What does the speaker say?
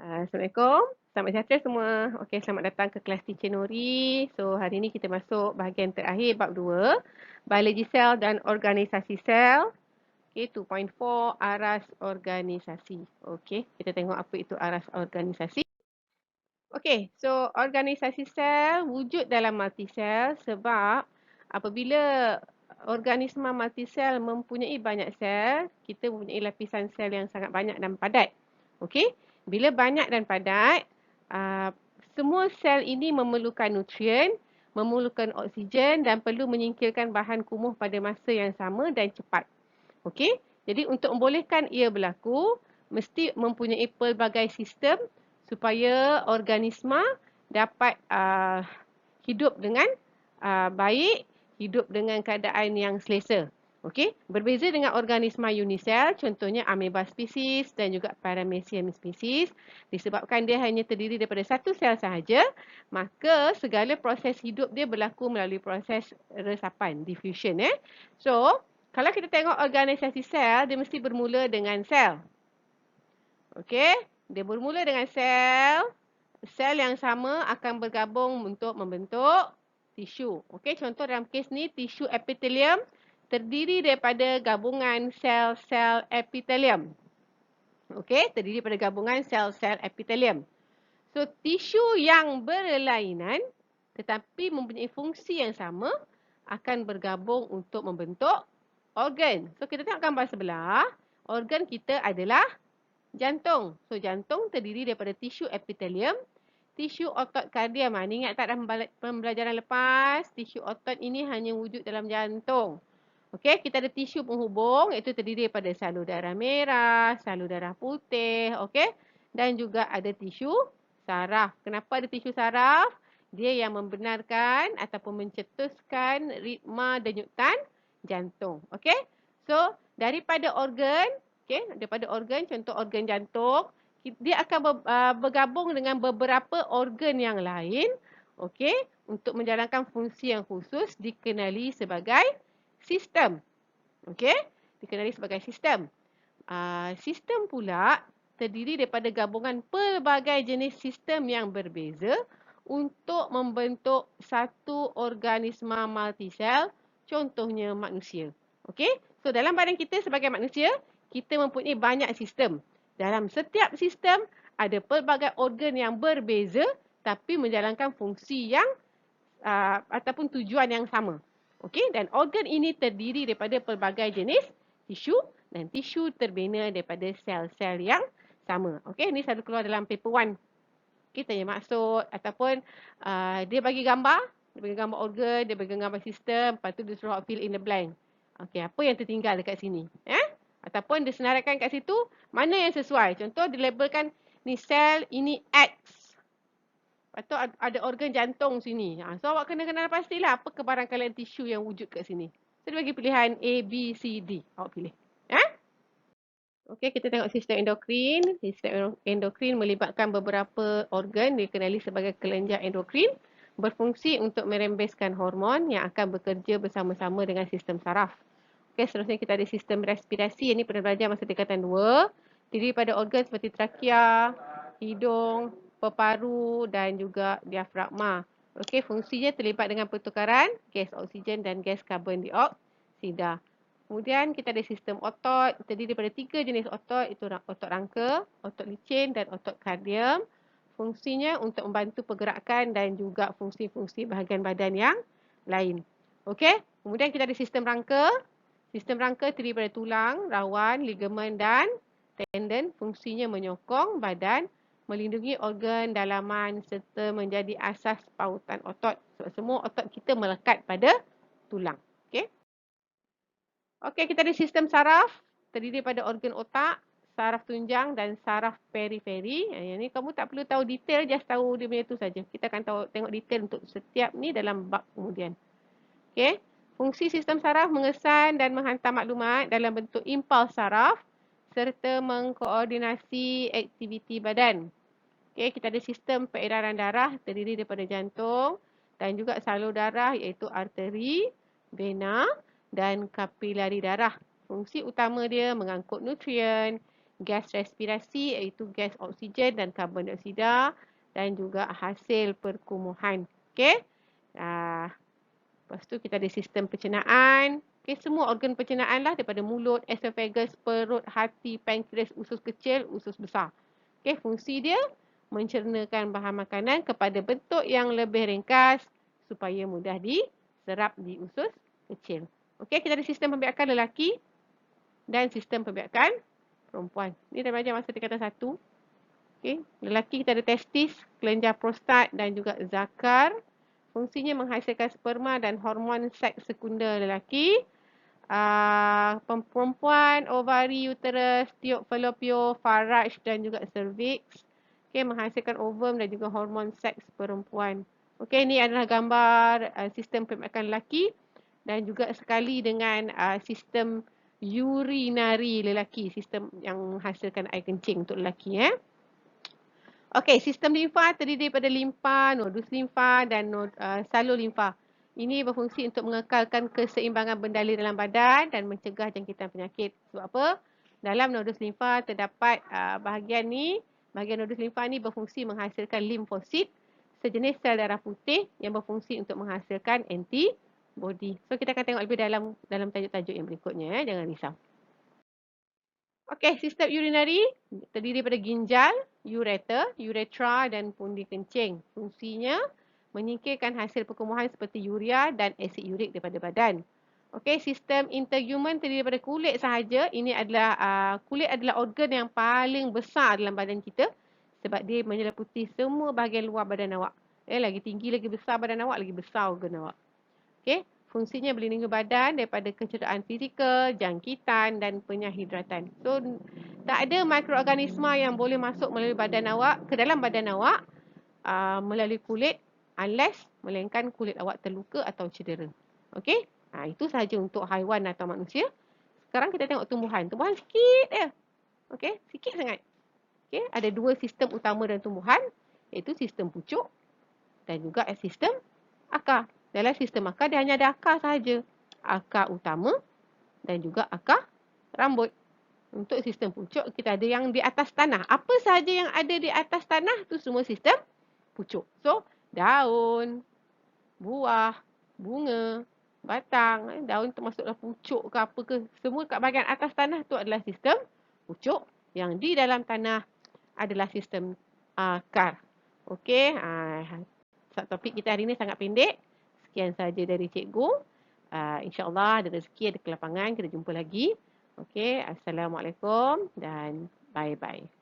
Assalamualaikum. Selamat sejahtera semua. Okey, selamat datang ke kelas Teacher Nuri. So, hari ini kita masuk bahagian terakhir bab 2, biologi sel dan organisasi sel. Okey, 2.4 aras organisasi. Okey, kita tengok apa itu aras organisasi. Okey, so organisasi sel wujud dalam multisel sebab apabila organisma multisel mempunyai banyak sel, kita mempunyai lapisan sel yang sangat banyak dan padat. Okey, bila banyak dan padat, semua sel ini memerlukan nutrien, memerlukan oksigen dan perlu menyingkirkan bahan kumuh pada masa yang sama dan cepat. Okey, jadi untuk membolehkan ia berlaku, mesti mempunyai pelbagai sistem supaya organisma dapat hidup dengan baik, hidup dengan keadaan yang selesa. Okey, berbeza dengan organisma unisel, contohnya amoeba spesies dan juga paramecium spesies, disebabkan dia hanya terdiri daripada satu sel sahaja, maka segala proses hidup dia berlaku melalui proses resapan, diffusion. So, kalau kita tengok organisasi sel, dia mesti bermula dengan sel. Okey, dia bermula dengan sel. Sel yang sama akan bergabung untuk membentuk tisu. Okey, contoh dalam kes ni tisu epitelium terdiri daripada gabungan sel-sel epitelium. Okey, terdiri daripada gabungan sel-sel epitelium. So, tisu yang berlainan tetapi mempunyai fungsi yang sama akan bergabung untuk membentuk organ. So, kita tengok gambar sebelah. Organ kita adalah jantung. So, jantung terdiri daripada tisu epitelium, tisu otot kardium. Ni ingat tak dalam pembelajaran lepas, tisu otot ini hanya wujud dalam jantung. Okey, kita ada tisu penghubung iaitu terdiri daripada salur darah merah, salur darah putih, okey? Dan juga ada tisu saraf. Kenapa ada tisu saraf? Dia yang membenarkan ataupun mencetuskan ritma denyutan jantung. Okey? So, daripada organ, okey, daripada organ, contoh organ jantung, dia akan bergabung dengan beberapa organ yang lain, okey, untuk menjalankan fungsi yang khusus dikenali sebagai sistem. Okey, dikenali sebagai sistem. Sistem pula terdiri daripada gabungan pelbagai jenis sistem yang berbeza untuk membentuk satu organisma multisel, contohnya manusia. Okey, so dalam badan kita sebagai manusia, kita mempunyai banyak sistem. Dalam setiap sistem ada pelbagai organ yang berbeza tapi menjalankan fungsi yang ataupun tujuan yang sama. Okey, dan organ ini terdiri daripada pelbagai jenis tisu dan tisu terbina daripada sel-sel yang sama. Okey, ini selalu keluar dalam paper 1. Kita yang maksud ataupun dia bagi gambar, dia bagi gambar organ, dia bagi gambar sistem, lepas tu dia suruh fill in the blank. Okey, apa yang tertinggal dekat sini? Ataupun dia senaraikan kat situ, mana yang sesuai. Contoh dilabelkan ni sel, ini X. Lepas tu ada organ jantung sini. So awak kena kenal pastilah apa kebarangkalian tisu yang wujud kat sini. So dia bagi pilihan A, B, C, D. Awak pilih. Okey, kita tengok sistem endokrin. Sistem endokrin melibatkan beberapa organ dikenali sebagai kelenjar endokrin berfungsi untuk merembeskan hormon yang akan bekerja bersama-sama dengan sistem saraf. Okey, seterusnya kita ada sistem respirasi. Ini pernah belajar masa tingkatan 2. Terdiri pada organ seperti trakea, hidung, peparu dan juga diafragma. Okey, fungsinya terlibat dengan pertukaran gas oksigen dan gas karbon dioksida. Kemudian kita ada sistem otot, terdiri daripada 3 jenis otot, itu otot rangka, otot licin dan otot kardium. Fungsinya untuk membantu pergerakan dan juga fungsi-fungsi bahagian badan yang lain. Okey, kemudian kita ada sistem rangka. Sistem rangka terdiri daripada tulang, rawan, ligamen dan tendon. Fungsinya menyokong badan, melindungi organ dalaman serta menjadi asas pautan otot. Sebab semua otot kita melekat pada tulang. Okey. Okey, kita ada sistem saraf, terdiri daripada organ otak, saraf tunjang dan saraf periferi. Yang ni kamu tak perlu tahu detail, just tahu dia punya tu saja. Kita akan tengok detail untuk setiap ni dalam bab kemudian. Okey, fungsi sistem saraf mengesan dan menghantar maklumat dalam bentuk impuls saraf serta mengkoordinasi aktiviti badan. Okey, kita ada sistem peredaran darah terdiri daripada jantung dan juga salur darah iaitu arteri, vena dan kapilari darah. Fungsi utama dia mengangkut nutrien, gas respirasi iaitu gas oksigen dan karbon dioksida dan juga hasil perkumuhan. Okey. Lepas tu kita ada sistem pencernaan. Okey, semua organ pencernaan lah daripada mulut, esophagus, perut, hati, pankreas, usus kecil, usus besar. Okey, fungsi dia mencernakan bahan makanan kepada bentuk yang lebih ringkas supaya mudah diserap di usus kecil. Okey, kita ada sistem pembiakan lelaki dan sistem pembiakan perempuan. Ni dah belajar masa tingkatan 1. Okey, lelaki kita ada testis, kelenjar prostat dan juga zakar. Fungsinya menghasilkan sperma dan hormon seks sekunder lelaki. Perempuan, ovari, uterus, tiub falopio, faraj dan juga cervix. Okey, menghasilkan ovum dan juga hormon seks perempuan. Okey, ini adalah gambar sistem pembiakan lelaki dan juga sekali dengan sistem urinari lelaki, sistem yang menghasilkan air kencing untuk lelaki. Okey, sistem limfa terdiri daripada limfa, nodus limfa dan salur limfa. Ini berfungsi untuk mengekalkan keseimbangan bendali dalam badan dan mencegah jangkitan penyakit. Sebab apa? Dalam nodus limfa terdapat bahagian nodus limfa ni berfungsi menghasilkan limfosit, sejenis sel darah putih yang berfungsi untuk menghasilkan antibody. So kita akan tengok lebih dalam tajuk-tajuk yang berikutnya, jangan risau. Okey, sistem urinari terdiri daripada ginjal, uretra dan pundi kencing. Fungsinya menyingkirkan hasil perkumuhan seperti urea dan asid urik daripada badan. Okey, sistem integumen terdiri daripada kulit sahaja. Ini adalah kulit adalah organ yang paling besar dalam badan kita sebab dia menyeliputi semua bahagian luar badan awak. Lagi tinggi, lagi besar badan awak, lagi besar organ awak. Okey, fungsinya melindungi badan daripada kecederaan fizikal, jangkitan dan penyahidratan. So, tak ada mikroorganisma yang boleh masuk melalui badan awak, ke dalam badan awak melalui kulit unless melainkan kulit awak terluka atau cedera. Okey? Itu sahaja untuk haiwan atau manusia. Sekarang kita tengok tumbuhan. Tumbuhan sikit je. Okey? Sikit sangat. Okey? Ada dua sistem utama dalam tumbuhan, iaitu sistem pucuk dan juga sistem akar. Dalam sistem akar, dia hanya ada akar sahaja. Akar utama dan juga akar rambut. Untuk sistem pucuk, kita ada yang di atas tanah. Apa sahaja yang ada di atas tanah, tu semua sistem pucuk. So, daun, buah, bunga, batang. Daun termasuklah pucuk ke apa ke. Semua kat bahagian atas tanah tu adalah sistem pucuk. Yang di dalam tanah adalah sistem akar. Okey. Topik kita hari ini sangat pendek. Sekian saja dari cikgu. InsyaAllah ada rezeki, ada kelapangan. Kita jumpa lagi. Okey. Assalamualaikum dan bye-bye.